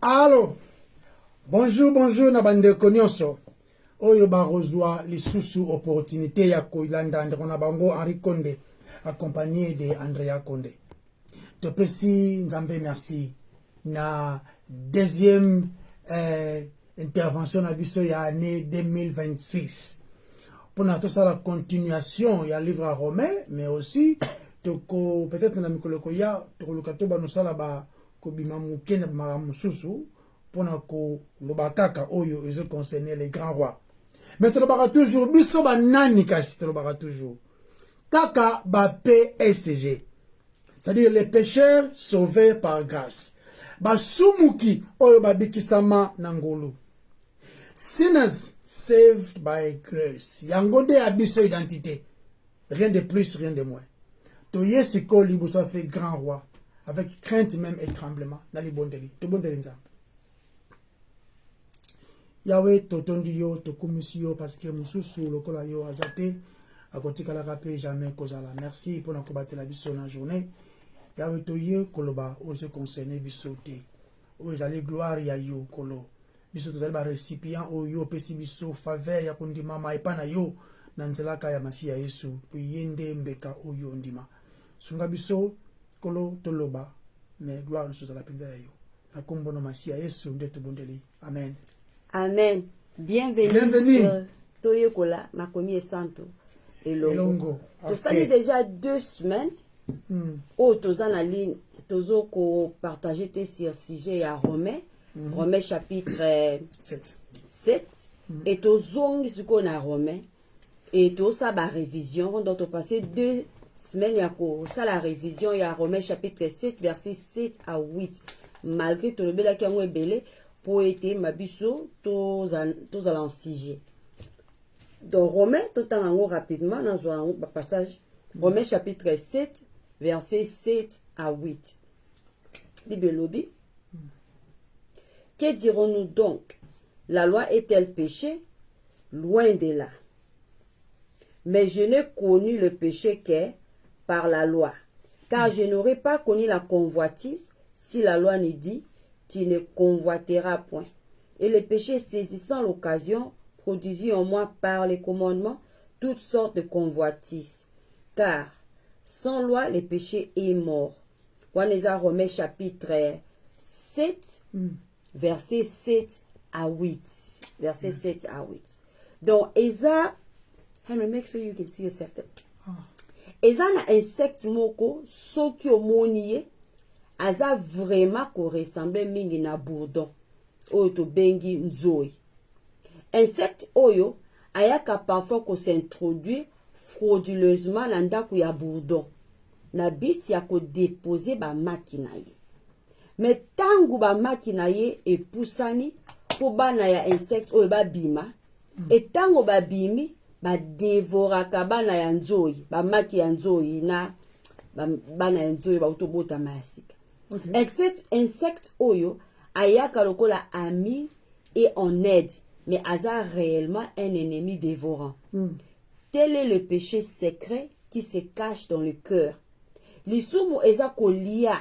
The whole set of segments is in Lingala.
Allô, bonjour, na bande konyoso. Oyo barozwa lisusu opportunité ya koilanda ndekona bango Henri Konde, accompagné de Andrea Konde. Topesi nzambe merci na deuxième intervention na biso ya année 2026. Pour na tout ça la continuation ya livre à Romain, mais aussi toko peut-être na mikoloko ya tokoluka to banosala ba kobima mukene ba mususu pour na ko lobakaka oyo ils concerné les grands rois. Mais tolobaka toujours biso ba nani kasi tolobaka toujours kaka ba PSG, c'est-à-dire les pécheurs sauvés par grâce. Ba sumuki oyo babikisama na ngolu. Sinners saved by grace. Yangonde abiso identité. Rien de plus, rien de moins. Toye siko libusa c'est grand roi. Avec crainte même et tremblement. Nali bondeli. To bondeli nzambe. Yahweh totondi yo, tokumisi yo, parce que mususu lokola yo azate. Akotika la rapé jamais kozala. Merci pour nous combattre la biso na journée. Yahweh toye koloba ose concerné bisote. Oye allez gloire ya yo kolo. Biso tozali ba récipient oyo pesi biso faveur ya kondima ma epana yo na nzelaka ya masiya Yesu po yende mbeka oyo ndima. Sunga biso kolo toloba mais gloire nous à la pinza ya yo. Na kombo na masiya Yesu nde tobondeli. Amen. Amen. Bienvenue. Toye kola makomi santo elongo. To sali déjà 2 semaines. Oh toza na ligne tozo ko partager tes sur sujet ya Romain. Romains chapitre 7. Et tozongi suko na Romain. Et to sa ba révision. Donc to passé 2 semaines yako. Ça la révision ya Romains chapitre 7 verset 7 à 8. Malgré to le bela ki yango ebele pour été mabiso toza en sujet. Donc Romains to tango rapidement dans un passage. Romains chapitre 7 verset 7 à 8. Bibelobi. Que dirons-nous donc? La loi est-elle péché? Loin de là. Mais je n'ai connu le péché qu'est par la loi. Car je n'aurais pas connu la convoitise si la loi ne dit, tu ne convoiteras point. Et le péché saisissant l'occasion produisit en moi par les commandements toutes sortes de convoitises. Car sans loi, le péché est mort. Waneza Romains chapitre 7. Verset 7 à 8. Verset 7 à 8. Donc, Eza, Henry, make sure you can see yourself there. Eza na insecte moko, soki omoniye, aza vraiment ko ressemble mingi na bourdon. Oyo to bengi nzoi. Insecte oyo, ayaka parfois ko s'introduire frauduleusement na ndaku ya bourdon. Na bit ya ko déposer ba makina ye. Mais tangu ba makina ye epusani po bana ya insecte oyo ba bima et tango ba bimi ba devoraka bana ya nzoi ba maki ya nzoi na bana ya nzoi ba utobota masika. Insecte oyo ayaka lokola ami et en aide mais aza réellement un ennemi dévorant. Tel est le péché secret qui se cache dans le cœur. Lisumu eza kolia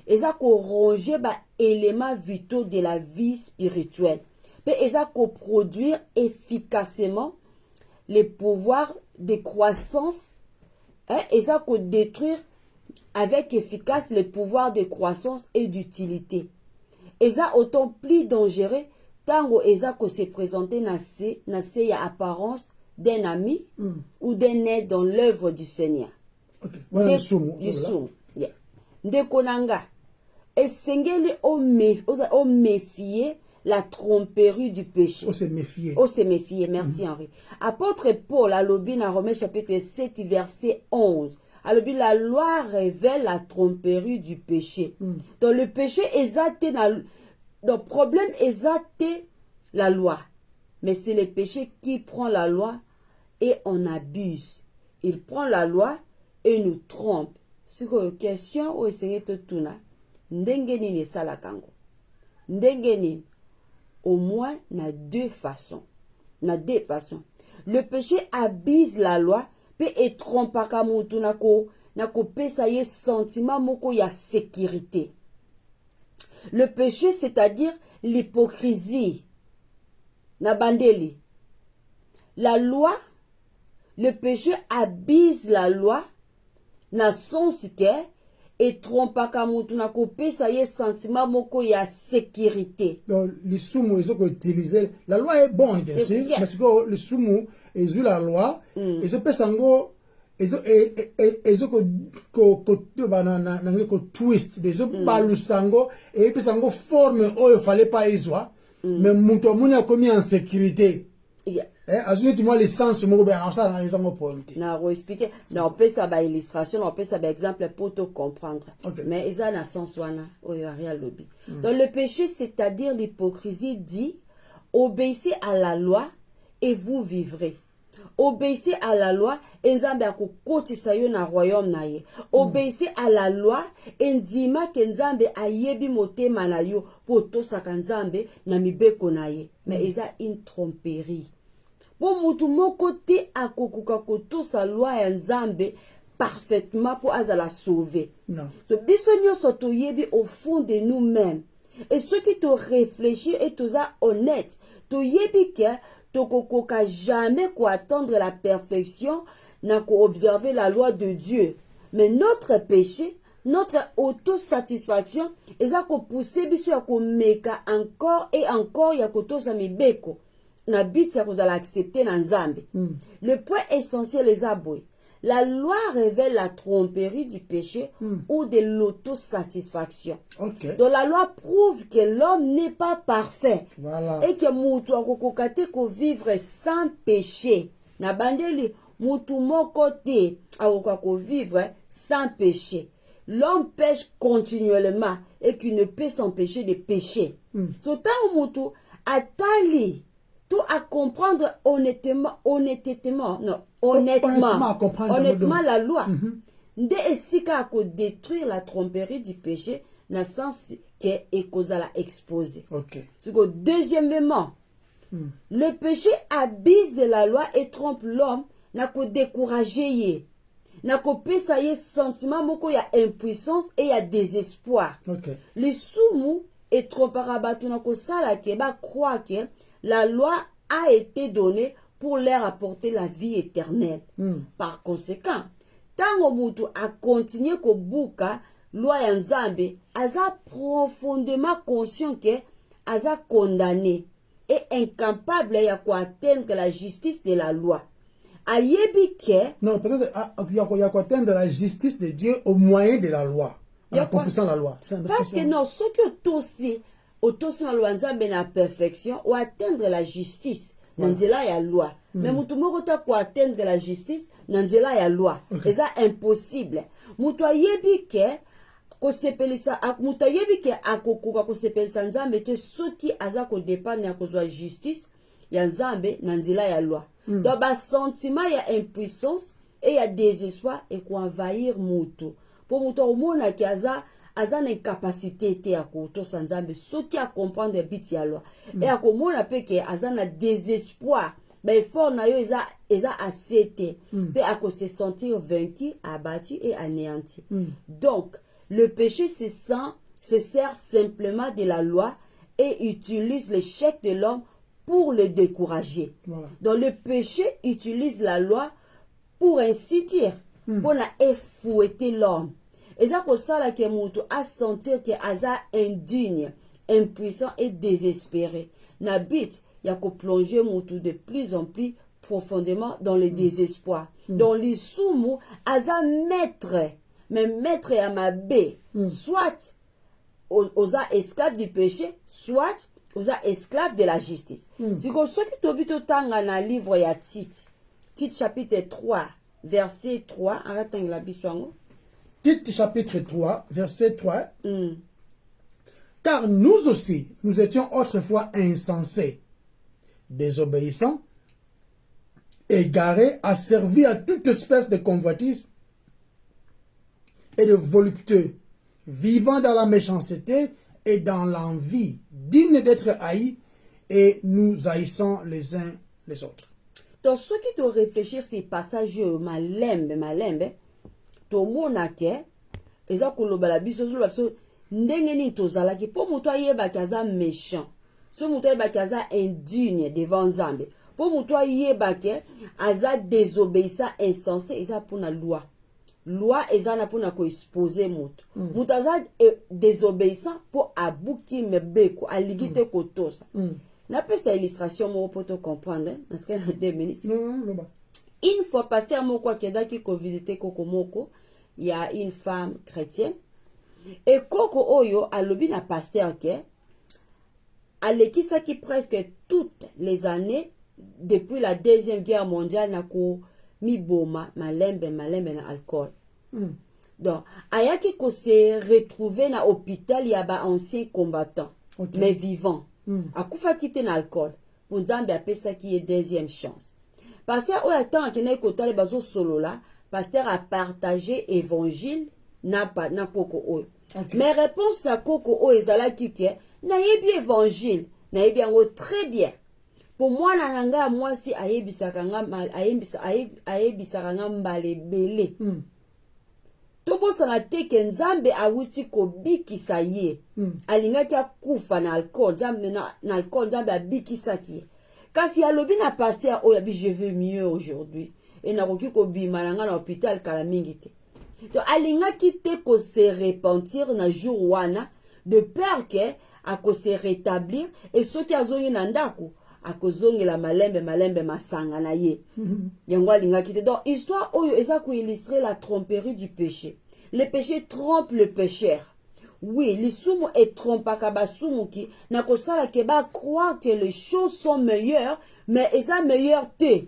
eza ko ronger ba éléments vitaux de la vie spirituelle. Mais eza ko produire efficacement les pouvoirs de croissance. Eza ko détruire avec efficace les pouvoirs de croissance et d'utilité. Eza autant plus dangereux tango eza ko se présenter na se ya apparence d'un ami ou d'un aide dans l'œuvre du Seigneur. Voilà Ndekonanga. Esengeli o méfier la tromperie du péché. O se méfier. Merci Henri. Apôtre Paul a lobi na Romains chapitre 7 verset 11. A lobi la loi révèle la tromperie du péché. Donc le péché exacte le problème exacte la loi. Mais c'est le péché qui prend la loi et on abuse. Il prend la loi et nous trompe. C'est une question où essayer de tout na. Ndenge nini sala kango. Ndenge nini. Au moins, na deux façons. Le péché abuse la loi pe etrompaka mutu na kopesa ye sentiment moko ya sécurité. Le péché, c'est-à-dire l'hypocrisie. Na bandeli. La loi, le péché abuse la loi na sens que etrompaka mutu na kopesa ye sentiment moko ya sécurité. Donc, les soumous, ils ont utilisé. La loi est bonne, bien sûr, mais c'est que les soumous, ils ont la loi, ils ont fait ngo, ils ont twist, ils ont balu sango, et puis sango forme, oh, il fallait pas y soit, mais mutu muni a commis en sécurité. Azuni moi l'essence moko ben ça na ezango pointé. Na expliquer, na on peut ça ba illustration, on peut ça ba exemple pour te comprendre. Okay. Mais isa na sens wana oyo rien lobby. Dans le péché, c'est-à-dire l'hypocrisie dit obéissez à la loi et vous vivrez. Obéissez à la loi et nzambe akokotisa yo na royaume na ye. Obéissez à la loi et ndima ke nzambe ayebi motema na yo po tosaka nzambe na mibeko na ye. Mais eza une tromperie. Pour mutu moko te akokuka kotosa loi ya nzambe parfaitement pour azala sauver. Non. So biso nyonso toyebi au fond de nous-mêmes. Et ceux qui te réfléchissent et toza honnête, toyebi que tokokoka jamais ko attendre la perfection na ko observer la loi de Dieu. Mais notre péché, notre autosatisfaction, eza ko pousser biso ya ko meka encore et encore ya kotosa mibeko. Na but ya kozala accepter na nzambe. Le point essentiel les aboy. La loi révèle la tromperie du péché ou de l'autosatisfaction. Okay. Donc la loi prouve que l'homme n'est pas parfait. Voilà. Et que mutu akokokate ko vivre sans péché. Na bandeli mutu moko te akokako vivre sans péché. L'homme pêche continuellement et qu'il ne peut s'empêcher de pécher. Sotan mutu atali tout à comprendre honnêtement la loi. Nde esika ako détruire la tromperie du péché na sens que ekozala exposé. Okay. Deuxièmement, le péché abuse de la loi et trompe l'homme na ko décourager ye. Na ko pesa ye sentiment moko ya impuissance et ya désespoir. Okay. Les soumou et trompera batu na ko sala ke ba croire que la loi a été donnée pour leur apporter la vie éternelle. Par conséquent, tango mutu a continué ko buka loi ya nzambe, aza profondément conscient que aza condamné et incapable ya ko atteindre la justice de la loi. Ayebi ke non, peut-être il y a quoi atteindre la justice de Dieu au moyen de la loi. En accomplissant la loi. Parce que non, ce que aussi na loi nzambe na perfection ou atteindre la justice na nzela ya loi. Mais mutu moko ta ko atteindre la justice na nzela ya loi. Okay. Eza impossible. Mutu ayebi ke ko sepelisa mutu ayebi ke akokoka ko sepelisa nzambe te soki aza ko dépendre ya kozwa justice ya nzambe na nzela ya loi. Donc ba sentiment ya impuissance et ya désespoir et ko envahir mutu. Pour mutu omona ki aza na incapacité te ya kotosa nzambe soki a comprendre bit ya loi. Et a komona pe ke aza na désespoir. Ben effort na yo eza assez te. Pe a ko se sentir vaincu, abattu et anéanti. Donc, le péché se sert simplement de la loi et utilise l'échec de l'homme pour le décourager. Voilà. Donc, le péché utilise la loi pour ainsi dire, pour effouetter l'homme. Et ça que ça là que mutu a sentir que aza indigne, impuissant et désespéré. N'habite ya ko plonger mutu de plus en plus profondément dans le désespoir. Dans les soumou aza maître, mais maître ya mabe, soit aux esclaves du péché, soit aux esclaves de la justice. C'est comme ce qui tobito tanga na livre ya Tite chapitre 3 verset 3 arrête la biswango. Tite chapitre 3, verset 3. Car nous aussi, nous étions autrefois insensés, désobéissants, égarés, asservis à toute espèce de convoitise et de volupté, vivant dans la méchanceté et dans l'envie, dignes d'être haïs, et nous haïssons les uns les autres. Donc, ceux qui doivent réfléchir ces passages malembe, to monake, eza kolobala biso ndenge nini tozalaki po moto ayebaki aza méchant, so moto ayebaki aza indigne devant Nzambe, po moto ayebaki aza désobéissant insensé, eza pona loi. Loi eza na pona ko exposer moto. Moto aza désobéissant po abuki mebeko, aligite kotosa. Na pesa illustration moko po to comprendre, parce que na 2 minutes. Non. Une fois pasteur moko akendaki ko visiter koko moko, il y a une femme chrétienne. Et koko oyo alobi na pasteur ke alekisaki presque toutes les années depuis la deuxième guerre mondiale na ko miboma malembe na alcool. Donc ayaki ko se retrouver na hôpital ya ba anciens combattants, mais vivants. Akufaki te na alcool. Pour Nzambe apesaki ye deuxième chance. Pasteur oyo attend que na kotale bazo solo la, pasteur a partagé évangile na koko oyo. Mais réponse à koko oyo ezalaki ke na yebi évangile, na yebi yango très bien. Pour moi na nga moi si ayebisaka nga mbale bele. Tobosana te ke Nzambe awuti kobikisa ye. Alingaki akufa na alcool, na alcool Nzambe abikisaki. Kasi alobi na pasteur oyo abi je veux mieux aujourd'hui. Et na koki kobima na nga na hôpital kala mingi te. Donc alingaki te ko se repentir na jour wana de peur que ako se rétablir et soki azongi na ndako akozongi la malembe masanga na ye. Yango alingaki te. Donc histoire oyo eza ko illustrer la tromperie du péché. Le péché trompe le pécheur. Oui, lisumu et trompaka basumu ki na kosala ke ba croire que les choses sont meilleures, mais eza meilleur te.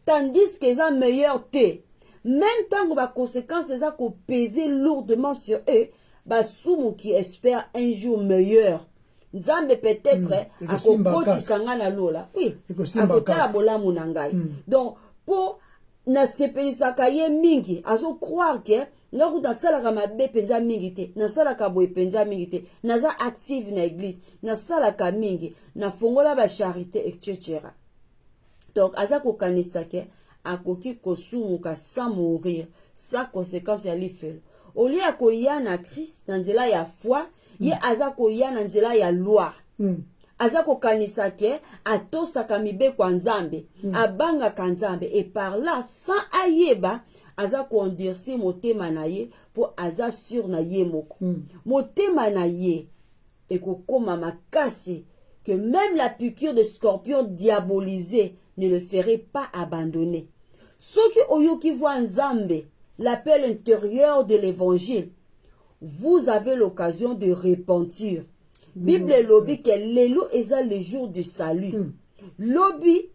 Tandis que eza meilleur te. Même temps que les conséquences eza ko peser lourdement sur eux, basumu qui espère un jour meilleur. Nzambe peut-être akokotisa nga na lola. Oui, akotala bolamu na ngai. Donc pour na sepelisaka ye mingi azo croire que nga kuta salaka mabe penza mingi te, na salaka boye penza mingi te, naza active na église, na salaka mingi, na fongola ba charité etc. Donc aza kokanisa ke akoki kosumuka sans mourir, sans conséquence ya lifelo. Au lieu akoya na Christ na nzela ya foi, ye aza koya na nzela ya loi. Aza kokanisa ke atosaka mibeko ya Nzambe, abangaka Nzambe, et par là sans ayeba aza kondirsi motema na ye po aza sur na ye moko. Motema na ye ekokoma makasi que même la piqûre de scorpion diabolisé ne le ferait pas abandonner. Ceux qui oyoki voient Nzambe, l'appel intérieur de l'évangile, vous avez l'occasion de repentir. Bible lobi que lelo eza le jour du salut. Lobi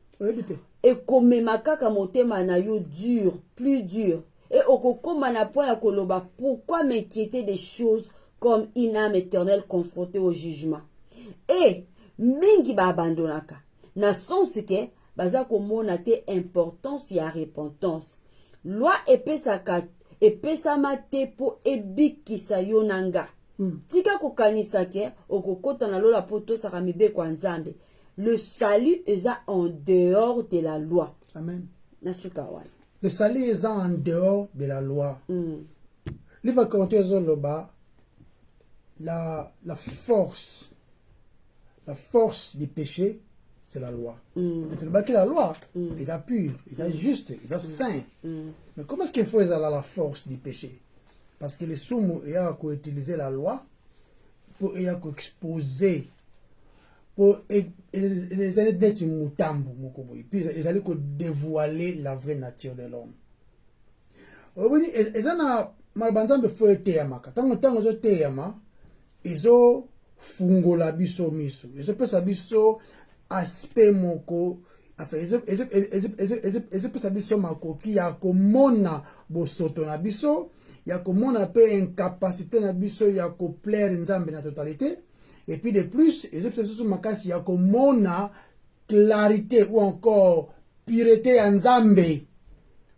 et comme makaka motema na yo dur, plus dur. Et okokoma na point ya koloba, pourquoi m'inquiéter des choses comme une âme éternelle confrontée au jugement? Et mingi ba abandonaka. Na sens que baza komona te importance ya repentance. Loi epesama te po ebikisa yo nanga. Tika kokanisa ke okokota na lola po tosaka mibeko ya Nzambe. Le salut est en dehors de la loi. Amen. Le salut est en dehors de la loi. Livre Corinthiens la force du péché, c'est la loi. La loi, ils sont purs, ils sont justes, ils sont saints. Mais comment est-ce qu'il faut la force du péché? Parce que les soumous, il y a qu'à utiliser la loi pour exposer, pour ils allaient d'être moutambo, puis ils allaient dévoiler la vraie nature de l'homme. Oui, ils ont malbanzambe faut teyamaka. Tango zo teyama, ils ont fungola biso miso. Ils ont pesa biso aspect moko. Enfin, ils ont pesa biso makoki ya komona bosoto na biso. Ya komona pe incapacité na biso ya ko plaire Nzambe na totalité. Et puis de plus, les observations makasi ya komona clarité ou encore pureté ya Nzambe.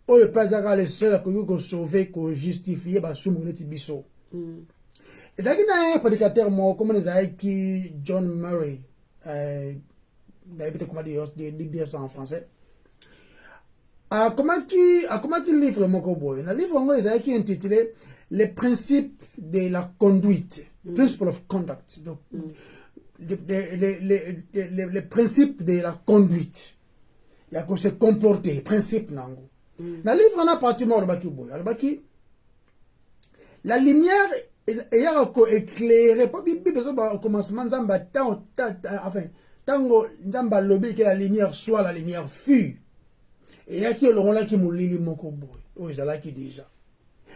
Oyo pazaka les seuls ko sauver, ko justifier ba sumu neti biso. Et là il y a un prédicateur mo comme les qui John Murray, d'habitude comment dire ça en français. comment tu livre mon boy? Le livre qui est intitulé Les principes de la conduite, Principle of Conduct. Donc, les principes de la conduite. Il y a que se comporter, principe nango. Dans le livre, on a pratiquement la lumière est éclairée. Pas au commencement, enfin, tango nzamba lobby que la lumière soit la lumière fut. Et il y a qui est qui moulili moko boy. Oh, ils là qui déjà.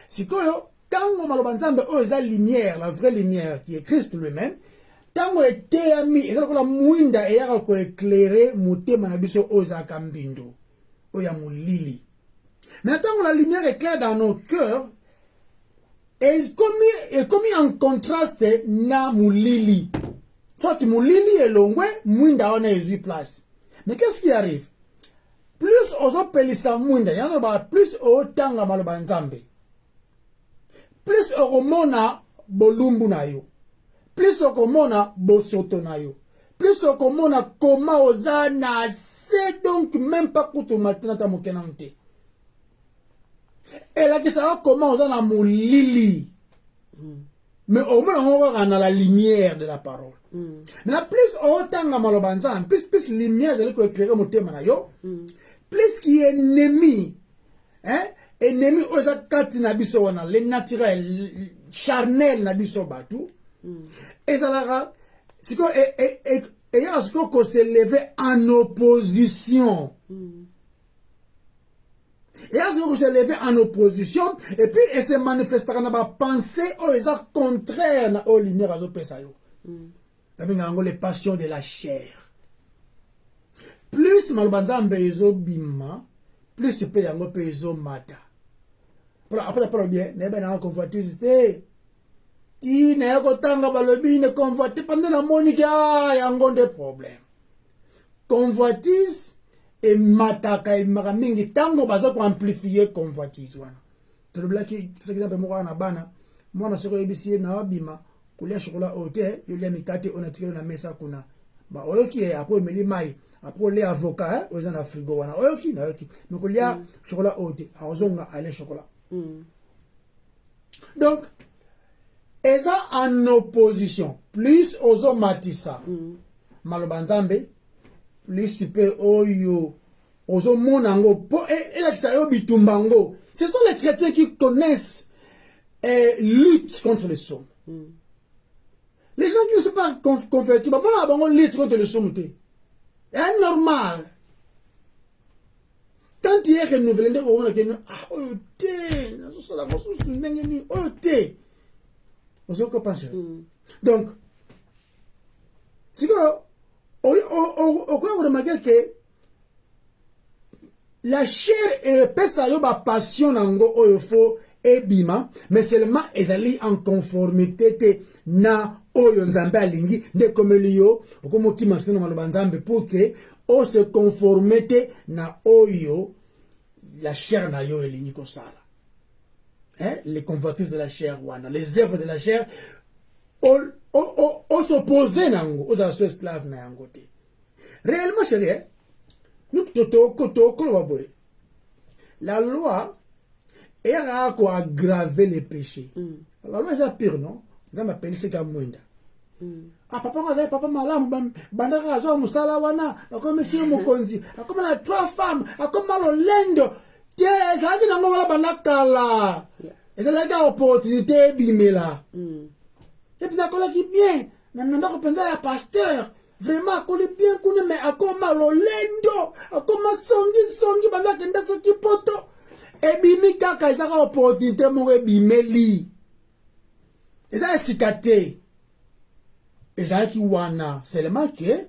Si koyo tango malobanzambe oh la lumière, la vraie lumière qui est Christ lui-même. Tango était ami, et la mouinda et yaka ko éclairer mutema na biso oh za kambindo. Oh ya moulili. Mais tango la lumière éclaire dans nos cœurs, est commis en contraste na moulili. Soit moulili est loin, mouinda on est place. Mais qu'est-ce qui arrive? Plus ozo pelisa mouinda, yana ba plus o tanga malobanzambe. Plus oromona bolumbu na yo. Plus okomona bosoto na yo. Plus okomona koma oza na se donc même pas kutu matina ta mokenante. Et là que ça va comment oza na moulili. Mais au moins on va dans la lumière de la parole. Mais la plus otanga malobanzan, plus lumière de l'école éclairer motema na yo. Plus qui est ennemi. Hein? Ennemi oza kati na biso wana le naturel charnel na biso batu. Et ça là et il y a ce qu'on se lever en opposition. Et il y a ce qu'on se lever en opposition et puis et se manifestera dans la pensée ou les contraire na au lumière à pesa yo. Les passions de la chair. Plus malbanzambe ezo bima, plus pe yango pe ezo mata. Après bien, ne ben na convoitise ti na ko tanga balobi ne convoite pendant la monique yango des problèmes. Convoitise et mataka et maramingi tango bazo ko amplifier convoitise wana. To le blaki c'est exemple moi na bana, moi na soko ebisi na bima kulia chocolat hotel, yo le mikate on a tiré na mesa kuna. Ba oyoki après meli mai, après les avocats aux en frigo wana. Oyoki na oyoki. Mais kulia chocolat hotel, azonga aller chocolat. Donc eza en opposition plus ozo matisa malobanzambe plus pe oyo ozo monango po et la kisa yo bitumbango. Ce sont les chrétiens qui connaissent et luttent contre les sommes. Les gens qui ne sont pas convertis, bah voilà, on lutte contre les sommes. C'est normal. Quand il est renouvelé, on a dit ah oh t'es, ça la grosse n'engeni oh t'es. On se comprend. Donc, si on remarque que la chair est pas passion nango oyofo et bima, mais seulement ezali en conformité te na oyo nzambe alingi de comme liyo okomo ki masina malobanzambe pour que o se conformité na oyo la chair na yo elingi kosala. Hein? Les convoitises de la chair, les œuvres de la chair, on s'oppose nango, aux esclaves na yango te. Réellement, chérie, nous la loi est à aggraver les péchés. La loi est pire, non? Ça m'appelle ce qu'il y ah papa malam bandaka azo musala wana comme si mokonzi comme la trois femmes comme lo lendo tie ezaki nango wala banakala ezalaki opportunité bimela et puis akola ki bien nanda ko penza ya pasteur vraiment akoli bien kuna mais akoma lo lendo akoma songi bandaka nda soki poto e bimi kaka ezaka opportunité mo e bimeli eza sikate. Et ça qui wana seulement que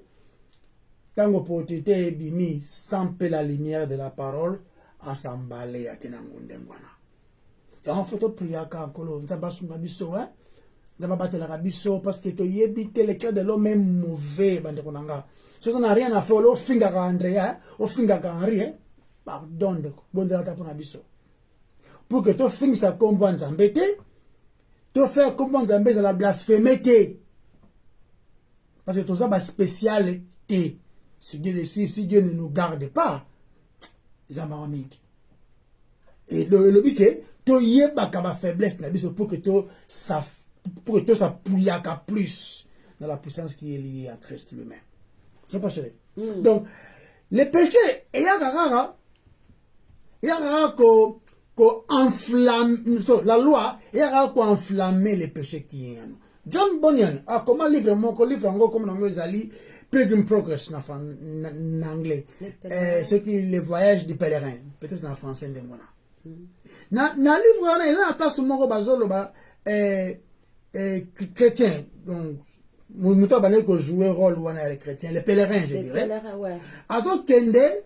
tant opportunité est bimi sans la lumière de la parole à s'emballer à kenangunde wana. Et en photo priaka encore on va sunga biso hein. On va battre la biso parce que to yebite le cœur de l'homme est mauvais bande konanga. Ça n'a rien à faire au finga ka Andrea, au finga ka Henri hein. Pardon de bon de la tape na biso. Pour que to finga ça comme nzambe te, to faire comme nzambe ça la blasphémer te. Parce que tout ça va spécialité. Si Dieu ne nous garde pas, eza mawa mingi. Et le but que to yebaka ba faiblesse na biso pour que to s'appuiaka plus dans la puissance qui est liée à Christ lui-même. C'est pas chéri. Donc les péchés il y a ko enflamme la loi il y a ko enflammer les péchés qui y a. John Bunyan a comment livre encore comme dans ezali Pilgrim Progress en anglais. Ce qui les voyages du pèlerin, peut-être en français ndengona. Na livre on a la place moko bazolo ba chrétien donc muto banel ko jouer rôle wana les chrétiens les pèlerins je dirais. Pèlerins ouais. Azo kende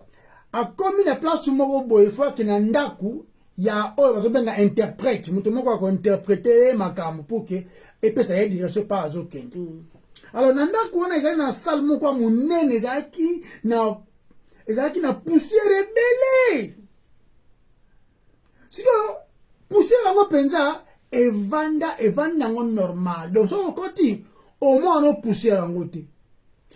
a comme la place moko boy fois que na ndaku ya o bazo benga interprète muto moko ko interpréter makambo pour que et puis ça y est direction pas azo kende. Alors nanda kuona ezali na salle moko munene ezaki na poussière ebele. Siko poussière yango penza evanda yango normal. Donc so okoti au moins no poussière yango te.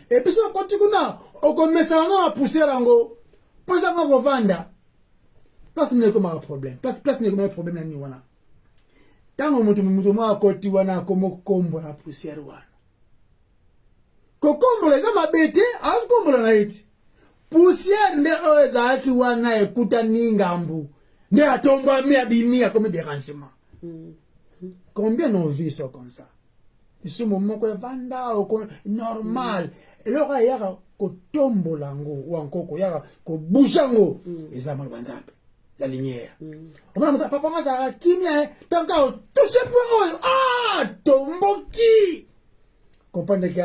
Et puis so okoti kuna okomesa yango na poussière yango. Posa ngo vanda. Place ne comme un problème. Place ne comme un problème na ni wana. Tango mutu mo akoti wana komo kombo na poussière wana. Kokombola eza mabete azikombola na iti poussière nde oyo ezalaki wana ekuta ningambu nde atomba mi abimia comme dérangement. Combien nos vies sont comme ça? Ils sont momoko evanda normal eloko ayaka kotombola ngo ou encore koyaka kobusha ngo eza maloba nzambe la lumière. Omona mutu papa nga azalaka kimia tanka otouche po oyo tomboki. Comprendre que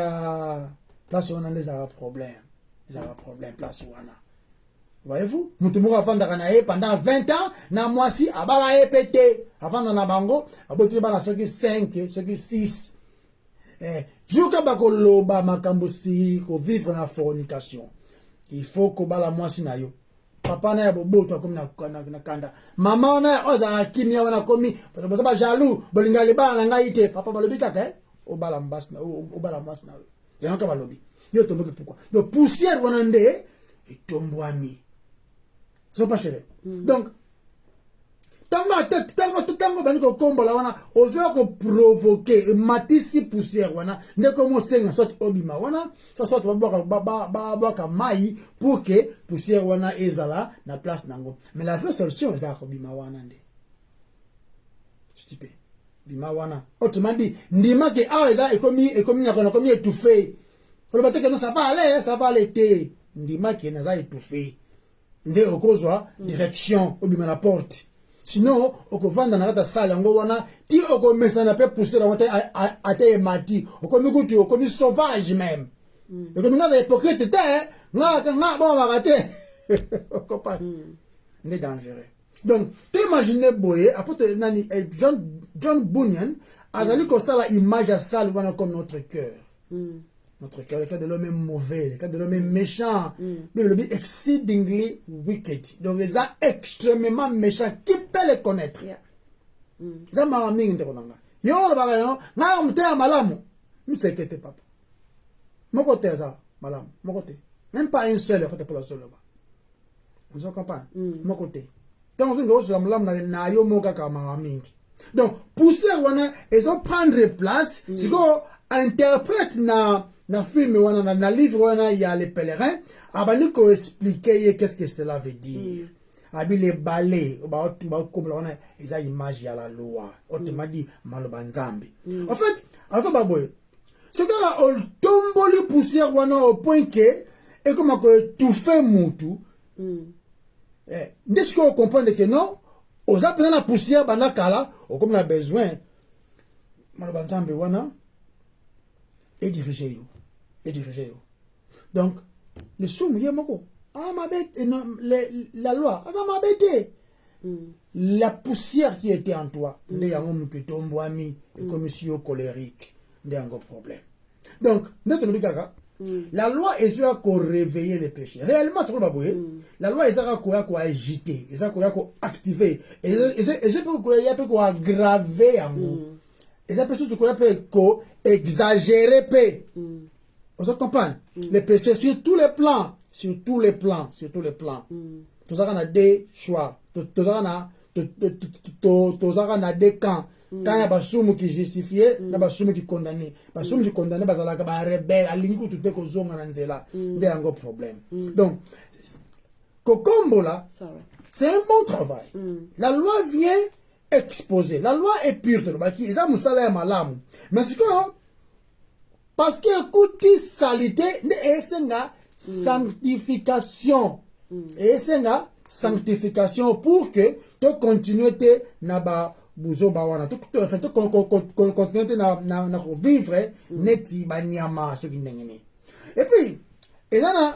place où on a des problèmes. Ils ont un problème, place où on a. Voyez-vous? Moutoumou avant d'anaïe pendant 20 ans, na moi si, abala épété. Avant d'en abango, abotu bana ceux qui 5, ceux qui 6. Jouka bako loba makambosi, ko vivre na fornication. Il faut ko bala moi si na yo. Papa na ya bobo to comme na kanda. Maman na oza kimia wana komi, parce que ba jaloux, bolinga liba na ngaite. Papa balobi kaka obala mbasna obala masna yanka balobi yo tomboki pourquoi donc poussière wanande et tombwami so pas chéri. Donc tango bani ko kombola wana ozo ko provoquer matisi poussière wana ndeko mo senga soit obima wana soit ba mai pour que poussière wana ezala na place nango. Mais la vraie solution est obima wana nde stupide bimawana autrement dit ndima ke eza ekomi na komi étouffé pour le que non ça va aller te ndima ke naza étouffé nde okozwa direction obima na porte sinon okovanda na kata salle yango wana ti okomesa na pe pousser la montée ate mati okomi sauvage même okomi ngaza hypocrite te nga bon magate okopa nde dangereux. Donc, tu imagines boye après nani John Bunyan azali ko sala image à salle wana comme notre cœur. Notre cœur, le cœur de l'homme est mauvais, le cœur de l'homme est méchant. Le dit exceedingly wicked. Donc, ils sont extrêmement méchants. Qui peut les connaître? Ça m'a ramené une tekonanga. Yo le bagayon, na mte malamu. Nous t'inquiète papa. Mon côté ça, malamu, mon côté. Même pas une seule pour la seule là. On se comprend? Mon côté. Donc, na yo moka kama mingi. Donc, pousser wana ezo prendre place, si ko interprète na film wana na livre wana il y a les pèlerins, abani ko expliquer qu'est-ce que cela veut dire. Abi les balais, ba comme wana eza image ya la loi. Autrement dit maloba nzambe. En fait, azo baboy. Ce que on tomboli pousser wana au point que et comme ko étouffer mutu. Dès qu'on comprend que non, aux appels la poussière, banakala, ou comme on a besoin, malobanzambe wana, et diriger yo. Donc, le soum, yamoko, ma bête, la loi, ma bête, la poussière qui était en toi, il y a un homme qui tombe, ami, et comme monsieur colérique, il y a un gros problème. Donc, notre bigaga, la loi est là pour réveiller les péchés. Réellement, la loi est là pour agiter, est là pour activer, et c'est pour aggraver en nous. Et c'est pour exagérer. Vous comprenez? Les péchés sur tous les plans. tozaka na deux choix, tozaka na deux camps. Quand ya basumu qui justifié na basumu qui condamné, basumu qui condamné bazalaka ba rebelle alingi kutu ko zonga na nzela, nde yango problème. Donc kokombola, c'est un bon travail. La loi vient exposer. La loi est pure. Ils ont musala malamu. Mais ce que parce que écoute salité et senga sanctification. Et senga sanctification pour que tu continues te naba buzo bawana. Tu continues na vivre neti banyama ce qui n'engene. Et puis ils ont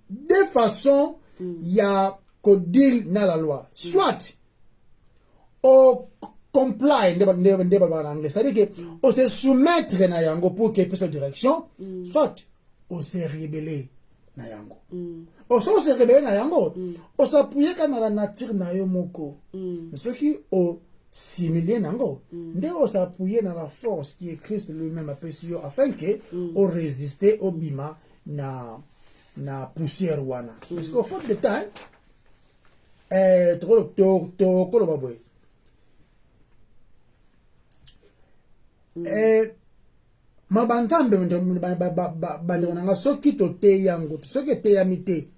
deux façons il y a deal dans la loi. Soit on comply en anglais, c'est-à-dire qu'on se soumettre na yango pour qu'il puisse la direction, soit on se rebeller na yango. On se rebeller na yango, on s'appuie quand la nature na yo moko. Mais ce qui au similaire nango, on s'appuie dans la force qui est Christ lui-même afin que on résiste au bima na poussière wana. Parce qu'au fond de temps tokoloba boye mabanzambe bandeko nanga soki toteyi yango soki eteyami te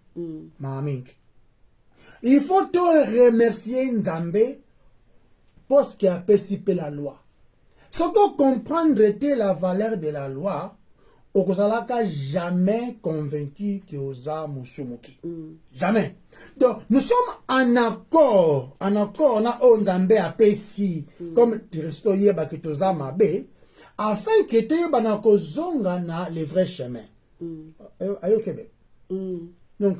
mama mingi il faut to remercier nzambe parce qu'il apesi mpe la loi soki ocomprendre te la valeur de la loi okozalaka jamais convaincu que oza musumuki jamais. Donc nous sommes en accord na onzambe apesi comme resto yeba que toza mabe afin que toyeba na kozonga na le vrai chemin. Ayo kebe. Donc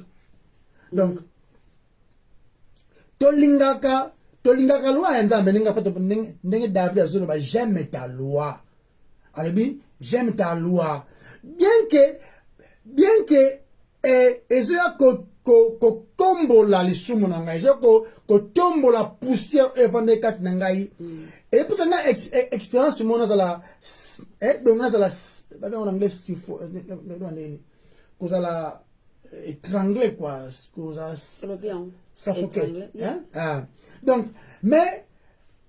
tolingaka loi ya nzambe ndenge David azoloba j'aime ta loi. Alobi j'aime ta loi. Bien que ezoya ko tombola lisumu na ngai ko tombola poussière evande kat na ngai et puis na expérience mona zala donc na zala en anglais sifo kozala étranglé quoi kozala suffocate hein donc mais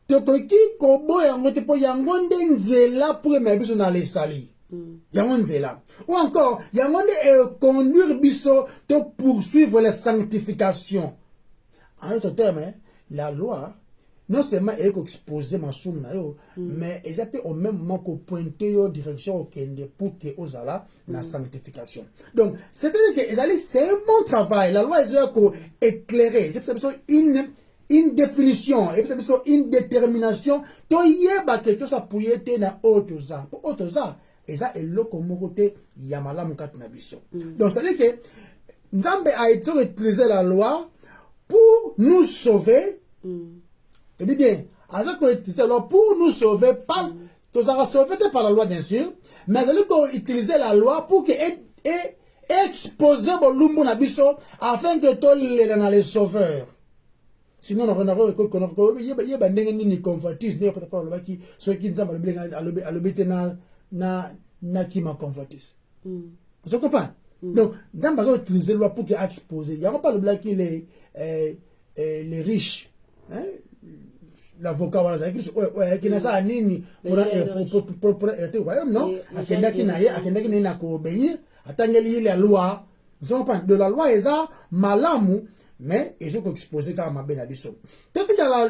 tokoki koboya ngote po yango nde nzela pour me biso na lesali yango nzela ou encore yango nde conduire biso to poursuivre la sanctification. En d'autres termes la loi non seulement est exposé masumu na yo mais exact au même moment ko pointer yo direction au kende pour que ozala na sanctification. Donc c'est-à-dire que c'est un bon travail. La loi est ko éclairer une définition et une détermination to yeba que to s'appuyer te na otoza pour otoza et ça est le komokote yamala mukati na biso. Donc c'est à dire que Nzambe a utilisé la loi pour nous sauver. Tu dis bien, avec utiliser la loi pour nous sauver, pas to sera sauvé par la loi bien sûr, mais elle a utilisé la loi pour que exposer bolumbu na biso afin que to le dans les sauveurs. Sinon on a yeba ndenge nini convertis ne pas le baki ceux qui nzamba le alobete na kima convertis. Vous comprenez? Donc nzamba a utilisé la loi pour que exposer. Il y a pas le black les riches, hein? L'avocat voilà qui n'a ça nini pour le royaume non akendaki na ko obéir atangeli la loi. Vous comprenez? De la loi eza malamu mais ils ont exposé quand même bien biso toute la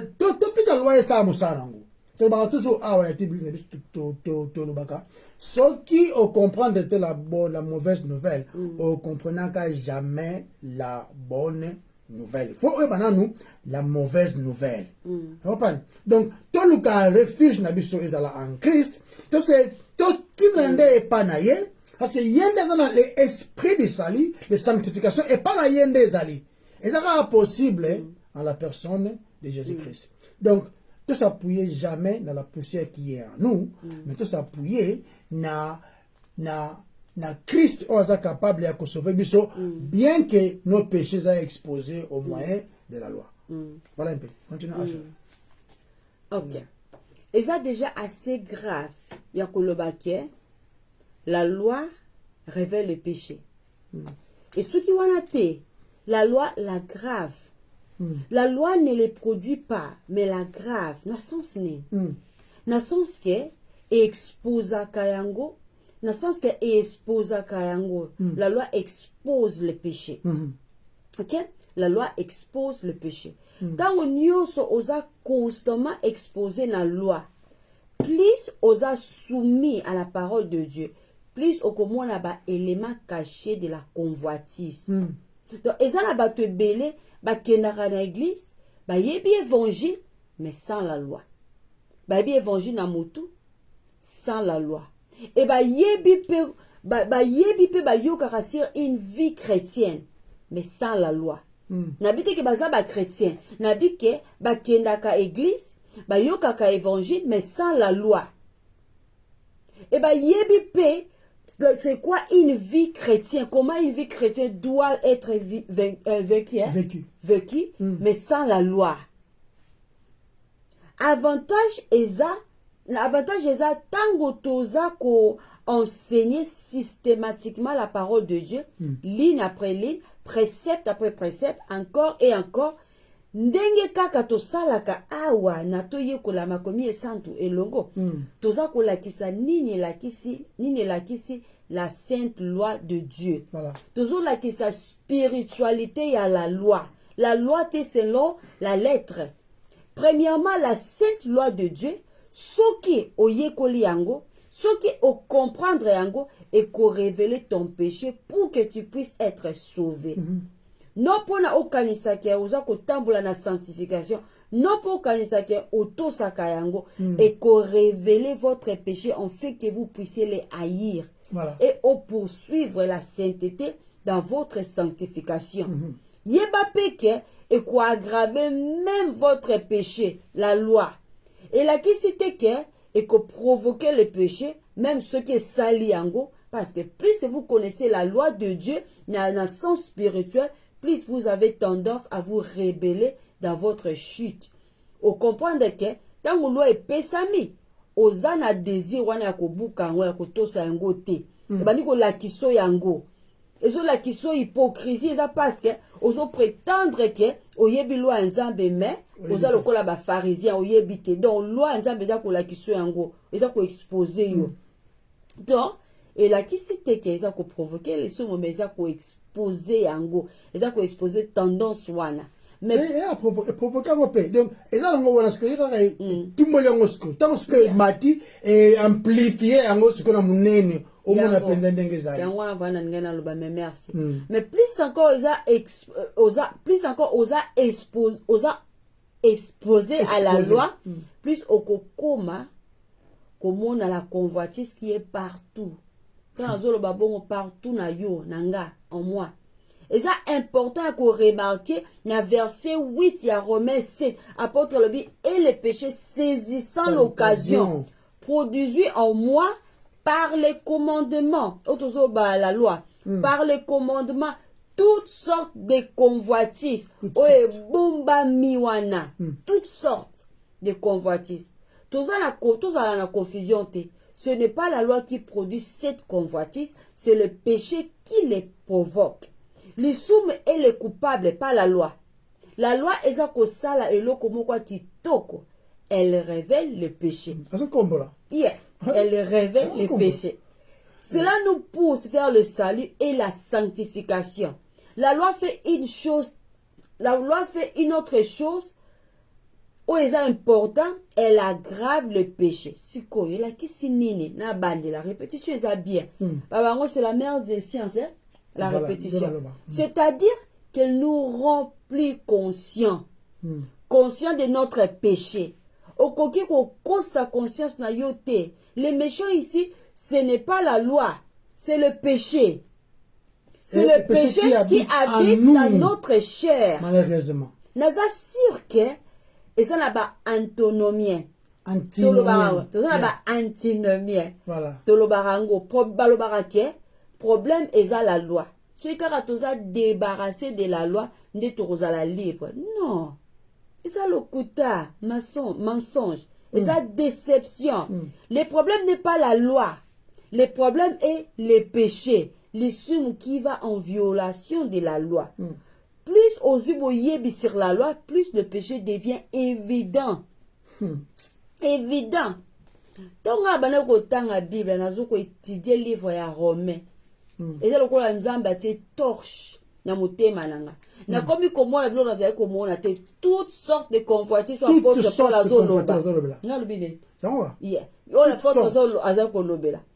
loi est ça musanango to ba toujours awa ya tibli to lo baka ce qui au comprendre la mauvaise nouvelle au comprenant que jamais la bonne nouvelle faut nous la mauvaise nouvelle comprendre donc tout le cas refuge na biso ezala en Christ to c'est to kimende pas naye parce que yende dans l'esprit de salut de sanctification et pas na yende zali. Et ça sera possible en la personne de Jésus-Christ. Donc, tout s'appuyer jamais dans la poussière qui est en nous, mais tout s'appuyer na Christ osa capable de sauver biso, bien que nos péchés soient exposés au moyen de la loi. Voilà un peu. Continue. Ok. Et ça déjà assez grave. Yakolobake, la loi révèle le péché. Et ce qui wana te, la loi la grave. La loi ne les produit pas, mais la grave. Na sens ne. Na sens que exposa kayango. Na sens que exposa kayango. La loi expose le péché. Ok? La loi expose le péché. Quand on osa constamment exposé la loi, plus osa soumis à la parole de Dieu, plus au comment on a un élément caché de la convoitise. Donc, ils ont battu belé, bakendaka na église, yebi évangile, mais sans la loi. Yebi évangile na mutu, sans la loi. Et yebi pe bayokaka sur une vie chrétienne, mais sans la loi. Nabite ke baza ba chrétien, nabi ke bakendaka église, bayokaka évangile, mais sans la loi. Et yebi pe, c'est quoi une vie chrétienne? Comment une vie chrétienne doit être vécue, mais sans la loi. Avantage eza tango toza ko enseigner systématiquement la parole de Dieu, ligne après ligne, précepte après précepte, encore et encore. Ndenge kaka tosalaka awa na toyekola makomi esantu elongo. Toza kolakisa nini lakisi la sainte loi de Dieu. Voilà. Tozo lakisa spiritualité ya la loi. La loi te selon la lettre. Premièrement, la sainte loi de Dieu, soki oyekoli yango, soki o comprendre yango et ko révéler ton péché pour que tu puisses être sauvé. Non pour na okanisa ke oza kotambola na sanctification, non pour okanisa ke otosaka yango et ko révéler votre péché en fait que vous puissiez les haïr. Voilà. Et au poursuivre la sainteté dans votre sanctification. Yeba peke et quoi aggraver même votre péché, la loi. Et la qui cite que et que provoquer le péché, même ce qui est sali yango, parce que plus que vous connaissez la loi de Dieu dans un sens spirituel, plus vous avez tendance à vous rebeller dans votre chute. Au comprendre que dans mon loi est pesami, ozana désir wana ya kobuka yango ya kotosa yango te. Ebani ko lakiso yango. Ezo lakiso hypocrisie eza parce que ozo prétendre que oyebi loi nzambe mais oza lokola ba pharisien oyebi te. Donc loi nzambe eza ko lakiso yango, eza ko exposer yo. Donc et la qui cite que eza ko provoquer les somo mais eza ko exposer yango, eza ko exposer tendance wana. Mais provoquer mon pays. Donc eza ngo wana ce que tout le monde ngo tant ce que mati et amplifier yango ce que na munene au monde apenda ndenge za. Yango wana vana ngena loba mais merci. Mais plus encore osa exposer à la loi, plus okokoma komona la convoitise qui est partout. Quand on a partout na yo, nanga, en moi. Et ça important qu'on remarque, dans verset 8, il y a Romains 7, apôtre le dit, et le péché saisissant l'occasion, produisit en moi par les commandements, la loi, par les commandements, toutes sortes de convoitises, toutes sortes de convoitises. Tous à la confusion, ce n'est pas la loi qui produit cette convoitise, c'est le péché qui les provoque. Les sommes et les coupables, pas la loi. La loi est elle révèle le péché. Yeah, elle révèle le péché. Cela nous pousse vers le salut et la sanctification. La loi fait une chose, la loi fait une autre chose. Où est important, elle aggrave le péché. Si quoi, il a qui sinine, na bande, la répétition est bien. C'est la mère des sciences, hein? La répétition. C'est-à-dire qu'elle nous rend plus conscients. Conscients de notre péché. Au coquille qu'on cause sa conscience na yote. Les méchants ici, ce n'est pas la loi, c'est le péché. C'est le péché qui habite dans notre chair. Malheureusement. Naza sûr que et ça n'a pas antinomien. Antinomien. Voilà. Problème est à la loi. Celui qui a débarrassé de la loi, n'est la libre. Non. Et ça le couta, mensonge. Et ça déception. Le problème n'est pas la loi. Le problème est le péché. l'issue qui va en violation de la loi. Plus ozuboyebi sur la loi, plus le péché devient évident. Évident. Donc, on a la Bible, on a étudié le livre à Romain. Et là, on a une torche. Na motema nanga. Na komi comment eblo na zai comment on a toutes sortes de convoitises soit toutes sortes de convoitises. Na lobine. Yeah.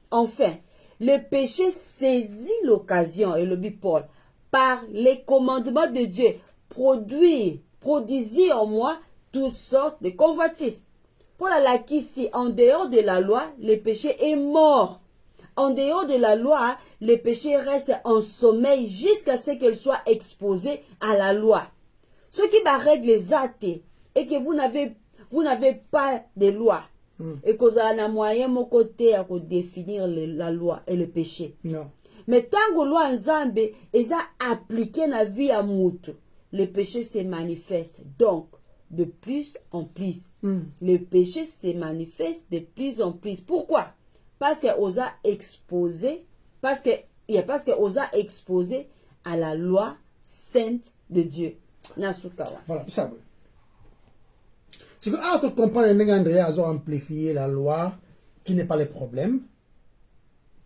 Enfin, le péché saisit l'occasion et le dit Paul par les commandements de Dieu produisit en moi toutes sortes de convoitises. Paul a la ici en dehors de la loi, le péché est mort. En dehors de la loi, le péché reste en sommeil jusqu'à ce qu'elle soit exposée à la loi. Ce qui va régler les actes et que vous n'avez pas de loi. Et que vous avez un moyen mon côté à définir la loi et le péché. Non. Mais tant que la loi en Zambé est appliquée dans la vie à Moutou, le péché se manifeste. Donc, de plus en plus. Le péché se manifeste de plus en plus. Pourquoi? Parce qu'on a exposé, parce qu'on a exposé à la loi sainte de Dieu. Voilà, ça. C'est que, tu comprends, André a amplifié la loi, qui n'est pas le problème,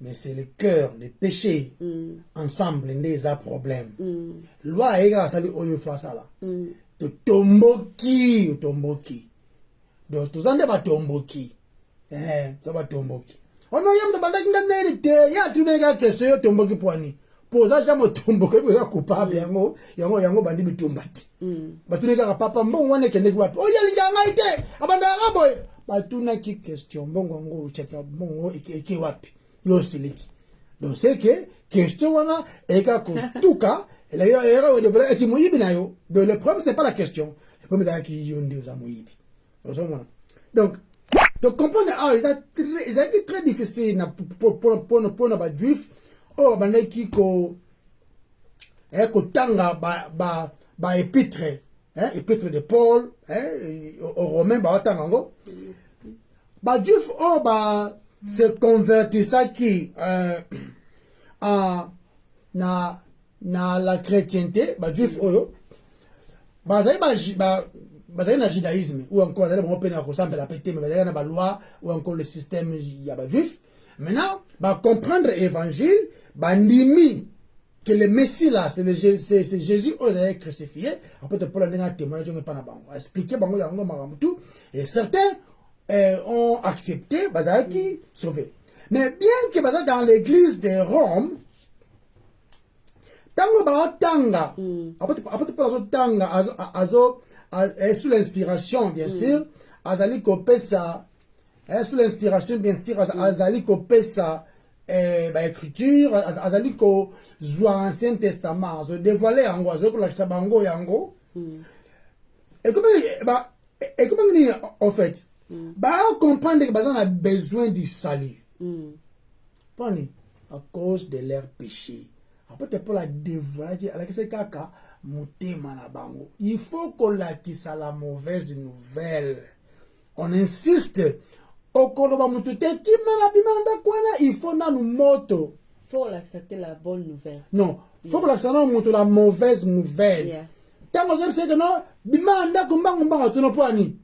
mais c'est le cœur, le péché, ensemble, des problèmes. Loi, est grâce à lui, ça là. De tomboki. Donc, tout ça, n'est pas tomboki. Ça va tomboki. On a yam de bandak nganérité, ya tu n'as question tomboki poani. Posa jamais tomboki, posa coupable, yango bandi bitumbati. Batune ka papa mbon wane kende kwa. O ya linga ite, abanda raboy. Batuna ki question mbongo ngo cheka mbongo eke wapi. Yo siliki. Donc c'est que question wana eka ko tuka, elle era o devrait ki muibi na yo. Donc le problème c'est pas la question. Le problème c'est qui yonde za muibi. Donc comprendre, ils ont été très difficile pour nos juifs. Oh, bandaki ko tanga ba épître, épître de Paul, aux Romains ba tango. Ba juif se convertissa qui na la chrétienté, ba juif oyo. Basé dans le judaïsme, ou encore dans la loi, ou encore le système juif. Maintenant, comprendre l'évangile, que le Messie là, c'est Jésus qui a été crucifié. Après, pour le témoignage, expliquer, et certains ont accepté, qui sauvé. Mais bien que dans l'église de Rome, sous l'inspiration, bien sûr, Azali Kopesa, sous l'inspiration, bien sûr, Azali Kopesa, écriture, Azali Ko Zoua Ancien Testament, se dévoiler en gros, la Sabango Yango. Et comment dire, en fait, comprendre que on a besoin du salut. À cause de leur péché. Après, pour la dévoiler, avec ce caca, il faut qu'on la quitte la mauvaise nouvelle. On insiste. Il faut dans nos motos. Il faut accepter la bonne nouvelle. Non, il faut accepter la mauvaise nouvelle. Tant que je sais que non, bimanda kumbang tu no poani.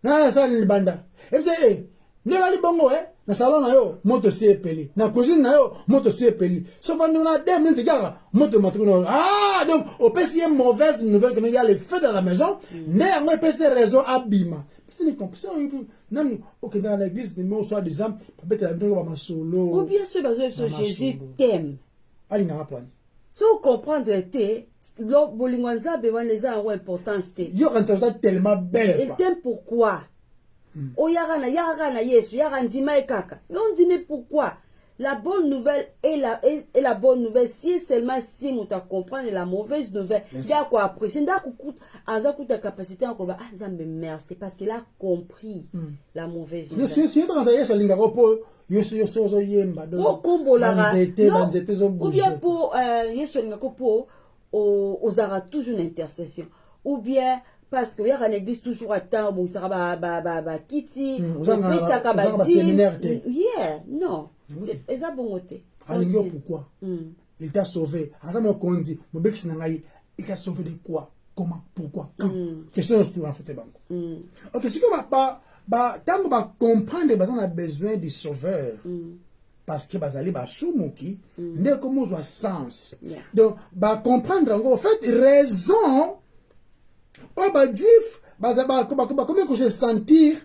Na ça ni banda. Et c'est ne la libongo na salon na yo moto si epeli. Na cuisine na yo moto si epeli. Sauf que nous a 2 minutes gars moto matruno. Ah donc au PC une mauvaise nouvelle que il y a les feux dans la maison. Ne on PC raison abima. C'est une compréhension. Non, ok dans l'église nous soit des hommes peut-être la bien ba solo. Ou bien ce Jésus t'aime. Ali na plan. Si vous comprenez, le bolingwanza besoin les a une importance. Yo quand tellement belle. Et t'aime pourquoi? Oh yarana Yesu yarandima ekaka. Non dit mais pourquoi? La bonne nouvelle est la bonne nouvelle si seulement si nous ta comprendre la mauvaise nouvelle. D'à quoi apprécier d'à coup ta capacité encore Nzambe merci parce qu'il a compris la mauvaise nouvelle. Si dans Yesu lingako po Yesu yemba do. Ou bien pour Yesu lingako po aux aura toujours une intercession. Ou bien parce que y a une église toujours à temps bon ça va kiti séminaire yeah non c'est ça bon côté alingo pourquoi il t'a sauvé azama konzi mobekisi na ngai il t'a sauvé de quoi comment pourquoi quand question est tout en fait bango OK si comme ba tango ba comprendre bazan a besoin du sauveur parce que bazali ba sumuki ndé comme zo sens donc ba comprendre en fait raison oh ba juif bazaba comment que se sentir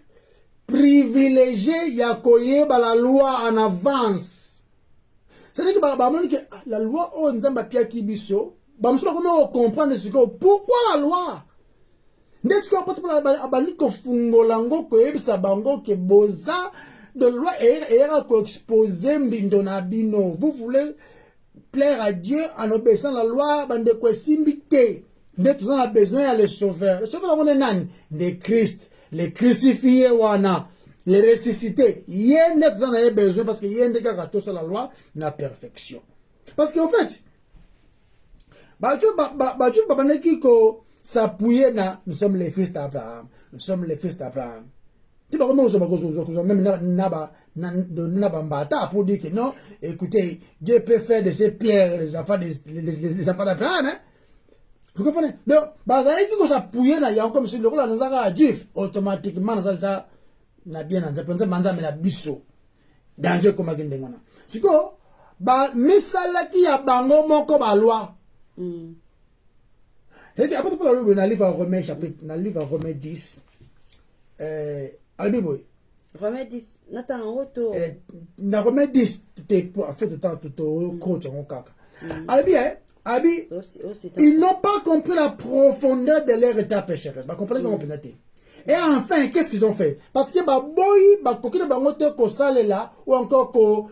privilégié ya koyeba la loi en avance. C'est-à-dire que la loi on nzamba pia kibiso ba musuba comment comprendre ce que pourquoi la loi n'est-ce que pas abali ko fungola ngo koyebisa bango ke boza de loi era ko exposer mbindo na bino vous voulez plaire à Dieu en obéissant la loi bande ko simbité mais tout ça a besoin de le sauveur on est nani de Christ les crucifiés wana les ressuscités yende tout ça a besoin parce que yende ka tout ça la loi na perfection parce que en fait ba baneki ko s'appuyer na nous sommes les fils d'Abraham nous sommes les fils d'Abraham tu vas comment on même na mbata pour dire que non écoutez Dieu peut faire de ces pierres les enfants d'Abraham hein. Vous comprenez? Donc, bazaï qui s'appuyer na ya comme si le rôle na juif automatiquement na na bien na penza manza me na biso danger comme agende ngona siko ba misala ki ya bango moko ba loi et après pour le livre Romains chapitre na livre Romains 10 albiboy Romains 10 nata en retour na Romains 10 pour faire de temps tout coach en kaka albi Abi, ils n'ont pas compris la profondeur de leur état pécheresse. Bah, comprenez comment on peut noter. Et enfin, qu'est-ce qu'ils ont fait? Parce que bah boy, bah kokina bah ngote ko sale là ou encore ko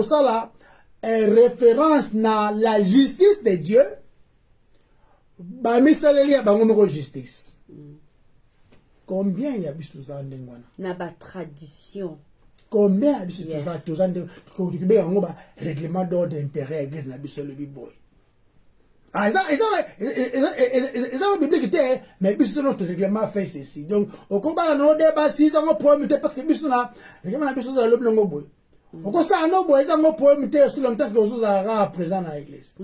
sala référence na la justice de Dieu. Bah misale li bah ngomoko justice. Combien il y a bis tout ça ndengwana? Na ba tradition. Combien de ça tous ans de règlement d'ordre d'intérêt église na biso le biboy ah ça biblique était mais biso notre règlement fait ceci donc au combat no débat si ça ngo prometer parce que biso na règlement na biso le blongo boy au ko ça no boy ça ngo prometer sur longtemps que vous a présent dans l'église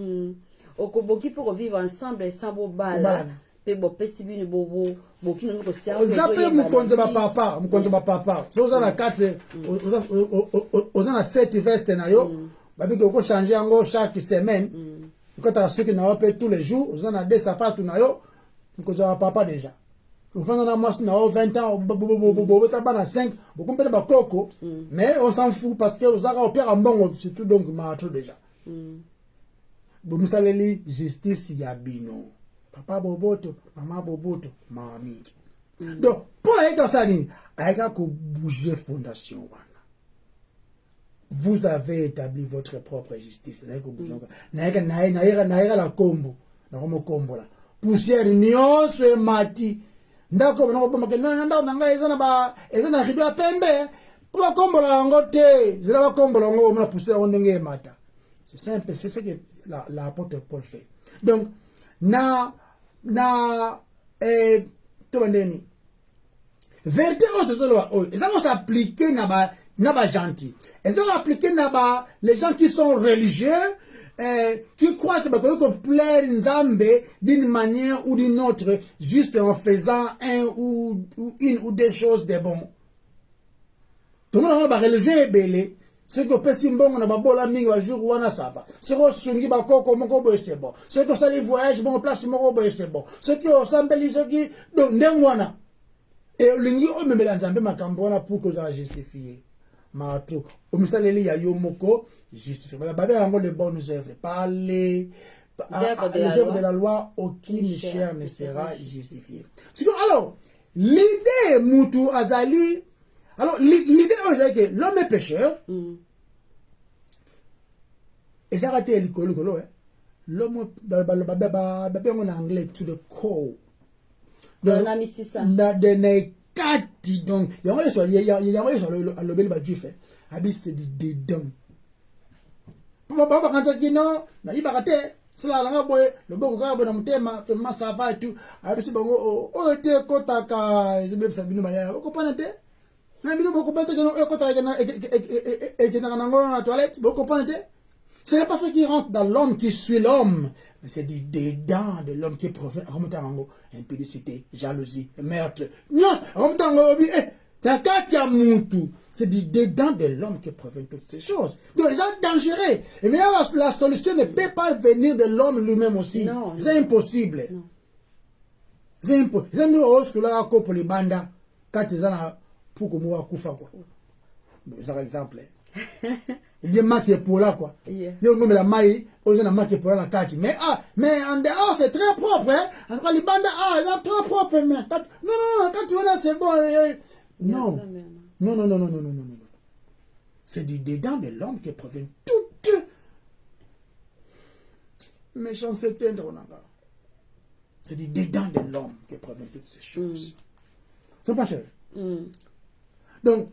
okoboki pour vivre ensemble sans bobala pe bo pesibini bobo boki no ko serve zape mukonze ba papa so za na 4 oza na 7 veste na yo babi ko changer ngo chaque semaine quand tu as ceux qui na paye tous les jours oza na 2 sapatos na yo ko za papa déjà on va na mas na 20 ans bobo ta bana 5 beaucoup pe ba koko mais on s'en fout parce que oza ka opéra mbongo surtout donc ma trop déjà bo misaleli justice ya bino papa boboto, maman boboto, mamie. Donc, pour la États-Unis, il y a bouger fondation. Vous avez établi votre propre justice. La combo. La poussière nyonso e mati. Ndako na bomba ke non nanga ezana ba ezana rido pembe. Pour la combo la ngote, zela ba combo la ngo na poussière ondenge mata. C'est simple, c'est ce que l'apôtre Paul fait. Donc, tobandeni vérité ils vont s'appliquer na ba gentil ils vont appliquer na ba les gens qui sont religieux qui croient que peut plaire Nzambe d'une manière ou d'une autre juste en faisant une ou deux choses de bon tout le monde ba religieux est belé. Ce que pesi mbongo na babola mingi wa jour wana sava. Ce que sungi ba koko moko boy c'est bon. Ce que ça les voyage bon place moko boy c'est bon. Ce que osambeli ce qui donc ndengwana. Et lingi o memela nzambe makambo wana pour que ça justifier. Mato o misaleli ya yo moko justifier. Ba yango les bonnes œuvres. Par les œuvres de la loi aucune chair ne sera justifiée. Alors l'idée mutu azali. Alors, l'idée c'est que l'homme est pécheur. Et ça a été l'école. L'homme, en anglais, to the core. Donc, il y a sur le bel juif. C'est du dédain. Papa, quand ça dit non, il va rater. C'est là, le bon gars, le thème, ça va et tout. Après, c'est bon, oh, t'es kotaka, je vais savoir, vous comprenez? Mais vous comprenez ce n'est pas ce qui rentre dans l'homme qui suit l'homme, mais c'est du dedans de l'homme qui provient. Impudicité, jalousie, meurtre. C'est du dedans de l'homme qui provient toutes ces choses. Donc, c'est dangereux. Et mais la solution ne peut pas venir de l'homme lui-même aussi. C'est impossible. C'est impossible. C'est un exemple. Bien maquillé pour là quoi. Yo ngombe la mai, oza na maquillé pour la kati. Mais en dehors c'est très propre hein. En tout cas les bandes c'est très propre mais non quand tu vois c'est bon. Non. Non. C'est du dedans de l'homme qui provient toute méchanceté de Ronanga. C'est du dedans de l'homme qui provient toutes ces choses. C'est pas cher. Donc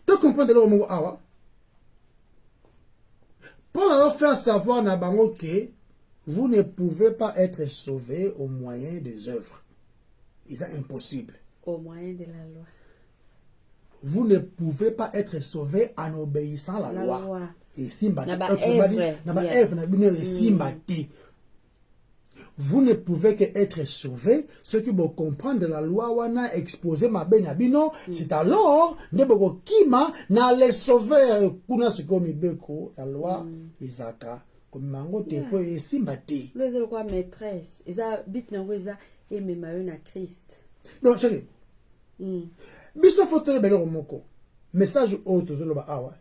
tu comprends de l'homme awa. Paul a fait savoir na bango que vous ne pouvez pas être sauvés au moyen des œuvres. C'est impossible. Au moyen de la loi. Vous ne pouvez pas être sauvés en obéissant à la loi. Et simba. Vous ne pouvez qu'être sauvés. Ceux qui vont comprendre la loi wana exposer ma benabino, c'est alors ne boko kima na les sauver kuna sikomi beko la loi izaka comme mango te po e simbate. Le quoi maîtresse, eza bit na weza et memayo na Christ. Donc chérie. Biso photo belo moko. Message autre zoloba awa.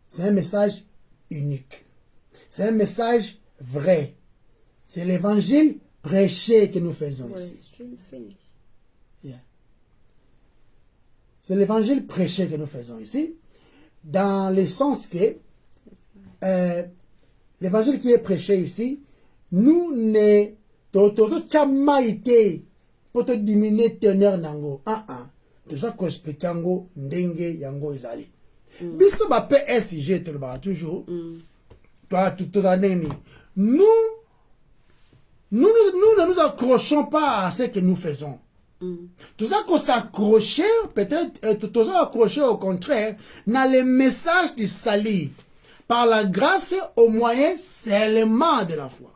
C'est un message unique. C'est un message vrai. C'est l'évangile prêché que nous faisons ici. Yeah. C'est l'évangile prêché que nous faisons ici, dans le sens que l'évangile qui est prêché ici, nous ne tamaïté pour te diminuer teneur nango. Tout ça qu'on explique yango ndenge yango izali. Biso ba PSG te le bara toujours. Toi, tout année, nous ne nous accrochons pas à ce que nous faisons. Tout ça qu'on s'accrochait, peut-être, tout ça accroché au contraire, dans le message du salut, par la grâce au moyen seulement de la foi.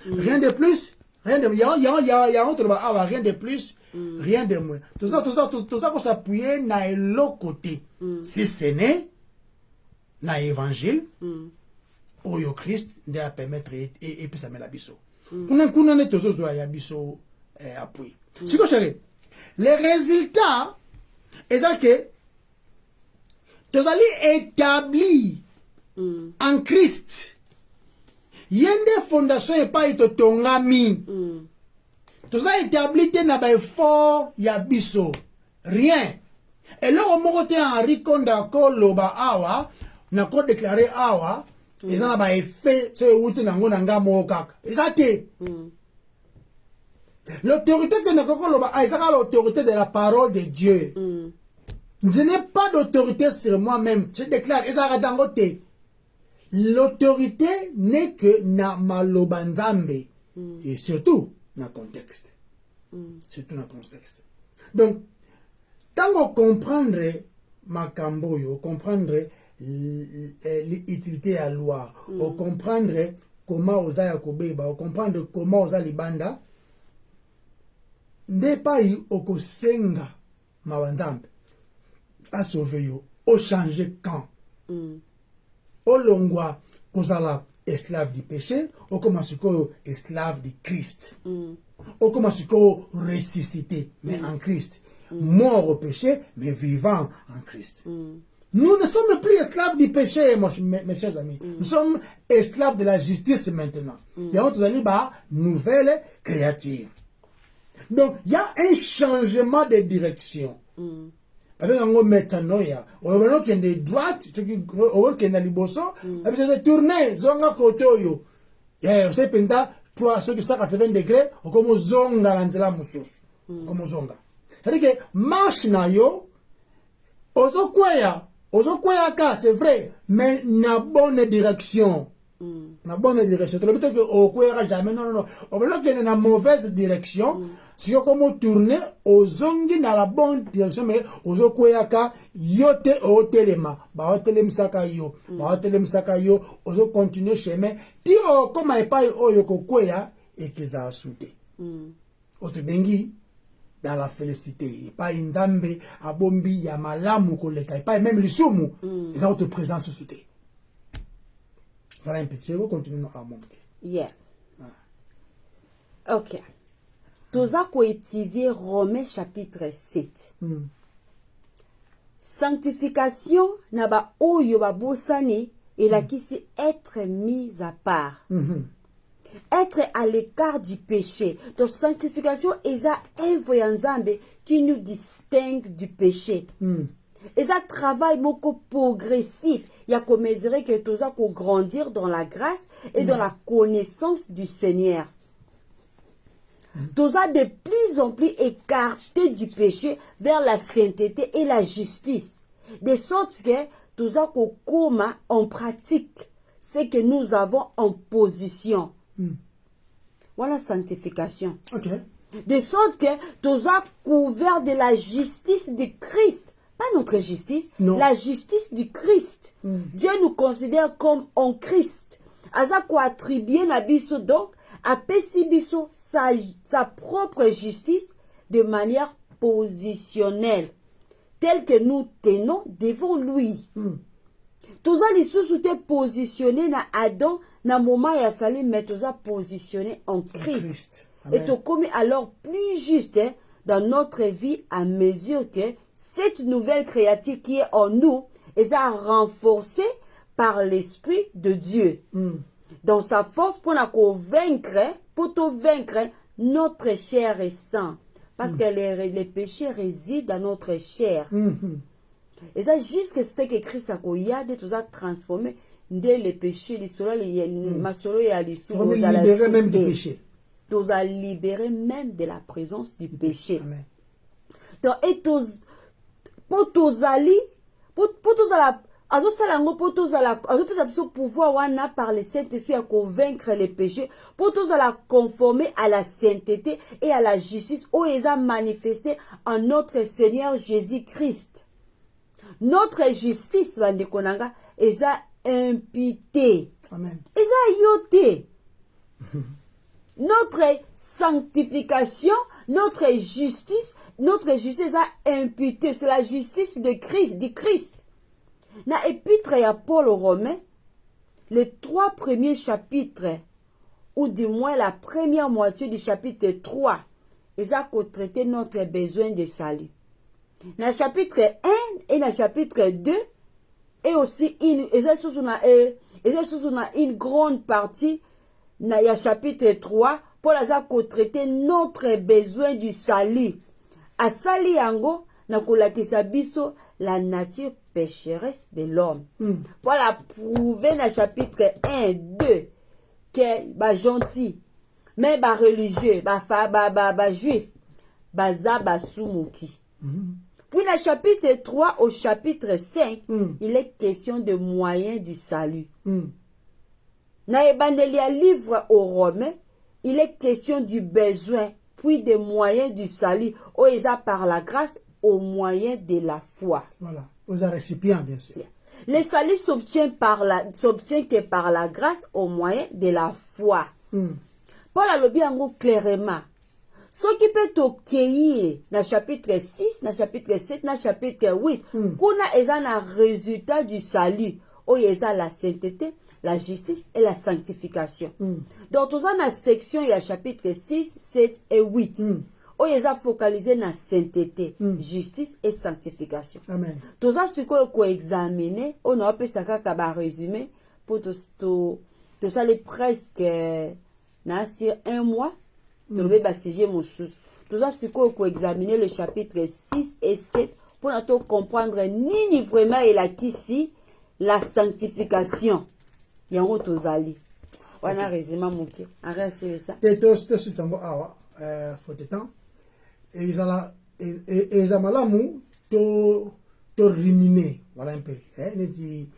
Rien de plus, rien de rien de plus, rien de moins. Tout ça qu'on s'appuyait dans l'autre côté. Si ce n'est na évangile oyo Christ nde a permettre et puis ça met la biso kuna ne tozo zo ya biso appui siko chérie les résultats est que tozali établi en Christ yende fondation et pas ito tongami toza établi te na ba effort ya biso rien et là au mokote Henri Konda ko loba awa na ko déclaré awa ils ont ba effet ce wuti nango nanga mokaka ezate l'autorité que na ko loba ezaka l'autorité de la parole de Dieu. Je n'ai pas d'autorité sur moi-même, je déclare ezaka dangote. L'autorité n'est que na maloba nzambe et surtout na contexte. Surtout na contexte. Donc tant qu'on comprendre makambo yo, comprendre l'utilité à la loi, ou comprendre comment osa yakobeba, ou comprendre comment osa libanda, n'est pas okosenga mawanzambe a sauver yo, o changer quand. O longwa kozala esclave du péché, o commence esclave du Christ. O commence ressuscité, mais en Christ. Mort au péché, mais vivant en Christ. Nous ne sommes plus esclaves du péché, mes chers amis. Nous sommes esclaves de la justice maintenant. Il y a une nouvelle créature. Donc, il y a un changement de direction. Maintenant, il y a une droite, il y a une tourner, zonga kotoyo. Vous savez, toi, ceux qui sont à 80 degrés, comme zonga lanzela mususu. Comme zonga. C'est-à-dire que marche na yo, ozo kwaya ka, c'est vrai, mais na bonne direction. na bonne direction. Tu que au quoi jamais non non. On veut que dans la mauvaise direction. Si on commence tourner aux zongi dans la bonne direction mais aux quoi ka yote au telema. Ba hotelem saka yo. Ba hotelem saka yo. Aux continuer chemin. Ti o comme pas o yoko quoi et qu'ils a souté. Autre bengi dans la félicité. Pas une dambe à bombi ya malamu koleka. Pas même les sumu. Ils ont te présent souté. Voilà un peu. Je vais continuer à monter. Yeah. Ok. Toza ko étudier Romains chapitre 7. Sanctification na ba oyo ba bosani et la qui c'est être mis à part. Être à l'écart du péché. Donc sanctification est un voyant qui nous distingue du péché. Et ça travail beaucoup progressif. Il y a qu'on mesurer que tout ça pour grandir dans la grâce et dans la connaissance du Seigneur. Tout ça de plus en plus écarté du péché vers la sainteté et la justice. De sorte que tout ça qu'on commet en pratique ce que nous avons en position. Voilà sanctification. Ok. De sorte que tout ça couvert de la justice de Christ. Pas notre justice, non. La justice du Christ. Dieu nous considère comme en Christ. Aza ko attribuer na biso donc a pesi biso sa propre justice de manière positionnelle, telle que nous tenons devant lui. Tout ça les sous te positionné na Adam na moment ya sali mais tout ça positionné en Christ. Et tout comme alors plus juste dans notre vie à mesure que cette nouvelle créature qui est en nous est renforcée par l'Esprit de Dieu. Dans sa force pour nous vaincre notre chair restant. Parce que les péchés résident dans notre chair. Et ça, jusqu'à ce que Christ a tout ça transformé dès les péchés, les libéré même du péché. Nous a libéré même de la présence du péché. Amen. Donc, et tous pour tous aller pouvoir wana par le Saint-Esprit à convaincre les péchés pour tous la conformer à la sainteté et à la justice où ils ont manifesté en notre Seigneur Jésus-Christ. Notre justice bandekonanga ils ont impité. Amen. Ils ont yoté. Notre sanctification, notre justice a imputé. C'est la justice de Christ, du Christ. Dans l'épître à Paul aux Romains, les 3 premiers chapitres, ou du moins la première moitié du chapitre 3, ils ont traité notre besoin de salut. Dans le chapitre 1 et dans le chapitre 2, et aussi une grande partie, dans le chapitre 3, Paul a traité notre besoin du salut. A sali yango, na kolakisa biso la nature pécheresse de l'homme. Paul a prouvé dans le chapitre 1, 2, que ba gentil, mais ba religieux, ba juif, ba za ba soumuki. Puis dans le chapitre 3 au chapitre 5, il est question de moyens du salut. Dans le livre aux Romains, il est question du besoin, puis des moyens du salut, où ils ont par la grâce, au moyen de la foi. Voilà, aux récipients, bien sûr. Le salut s'obtient que par la grâce, au moyen de la foi. Paul a le bien clairement. Ce qui peut t'occueillir dans le chapitre 6, dans le chapitre 7, dans le chapitre 8, qu'on a un résultat du salut, où ils ont la sainteté, la justice et la sanctification. Donc, tout ça dans la section, il y a chapitre 6, 7 et 8. Où ils ont focalisé dans la sainteté, justice et sanctification. Amen. Tout ça, ce qu'on a examiné, on a appelé ça comme un résumé, pour tout ça, les presque, sur un mois, tout le basiger mon sous. Tout ça, ce qu'on a examiné, le chapitre 6 et 7, pour nous comprendre ni vraiment il a ici la sanctification. Il y a un autre ali. On a résumé mon qui. Arrêtez ça. Et tout ce sambo awa, faut de temps. Et ils ont malamu to ruminer. Voilà un peu. Hein, dit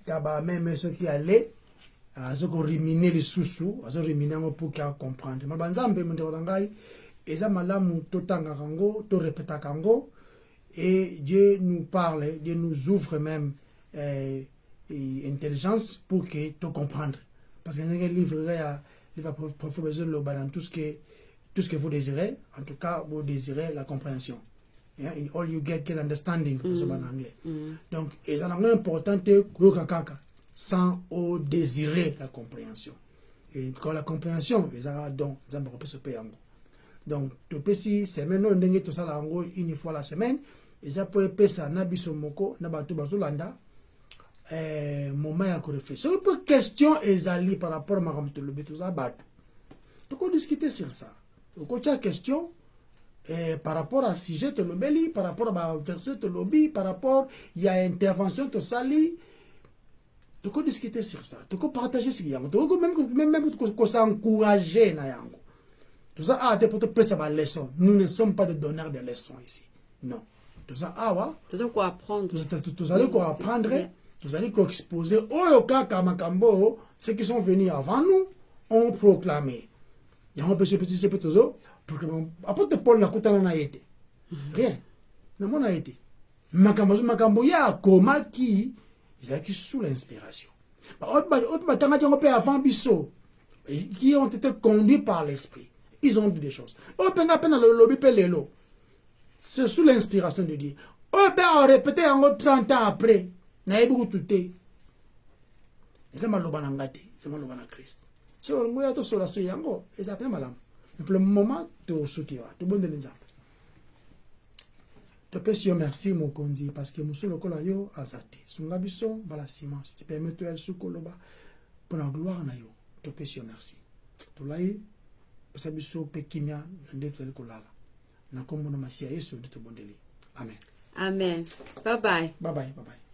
d'abord même ceux qui allaient azoko riminer les sous azo riminer ngo pour qu'il comprendre mabanzambe ndeko ngai eza malamu totanga kango to répéta kango et Dieu nous parle, Dieu nous ouvre même intelligence pour que tu comprendre parce que dans le livre il va profiter le dans tout ce que vous désirez, en tout cas vous désirez la compréhension. Yeah? In all you get understanding en anglais. Donc c'est important que sans désirer la compréhension. Et quand la compréhension, ils ont donc donc tu peux si semaine on dengue tout ça là une fois la semaine, ils appellent pesa na biso moko na batu bazolanda moment ya ko réfléchir. Sur une question ezali par rapport à ma ramtolobe tout ça batu. Tu peux discuter sur ça. Quand tu as question par rapport à sujet de l'obéli, par rapport à verset de l'obi, par rapport il y a intervention de sali, tu peux discuter sur ça. Tu peux partager ce qu'il y a. Tu peux même s'encourager na yango. Tout ça pour te passer ma leçon. Nous ne sommes pas des donneurs de leçons ici. Non. Tout ça tout ça quoi apprendre. Tout allez quoi apprendre. Tout allez quoi exposer. Oh kaka makambo, ceux qui sont venus avant nous ont proclamé. Il y a un petit peu toujours. Apôtre Paul n'a coûté na été. Rien. Na mon a été. Makambo ya koma qui ils sous l'inspiration. Autre tanga jango pe avant biso qui ont été conduits par l'esprit. Ils ont dit des choses. Oh penga pena le lobby pe lelo. C'est sous l'inspiration de Dieu. Oh ben on répétait encore 30 ans après. Na ebu tuté. C'est maloba na ngate, c'est maloba na Christ. So le moya to sola se yango, et ça fait malam. Pour le moment, tu es soutien, tu es bon de l'exemple. Je te prie merci, mon condi, parce que monsieur le colayo a zate. Sungabiso, balasima, si tu permets, tu es sous-coloba, pour la gloire na yo. Je te prie merci. Tu l'as eu, parce que biso pekimia, n'ende tu es le colala. Na kombo na masia yesu, de te bon délai. Amen. Amen. Bye bye. Bye bye, bye bye.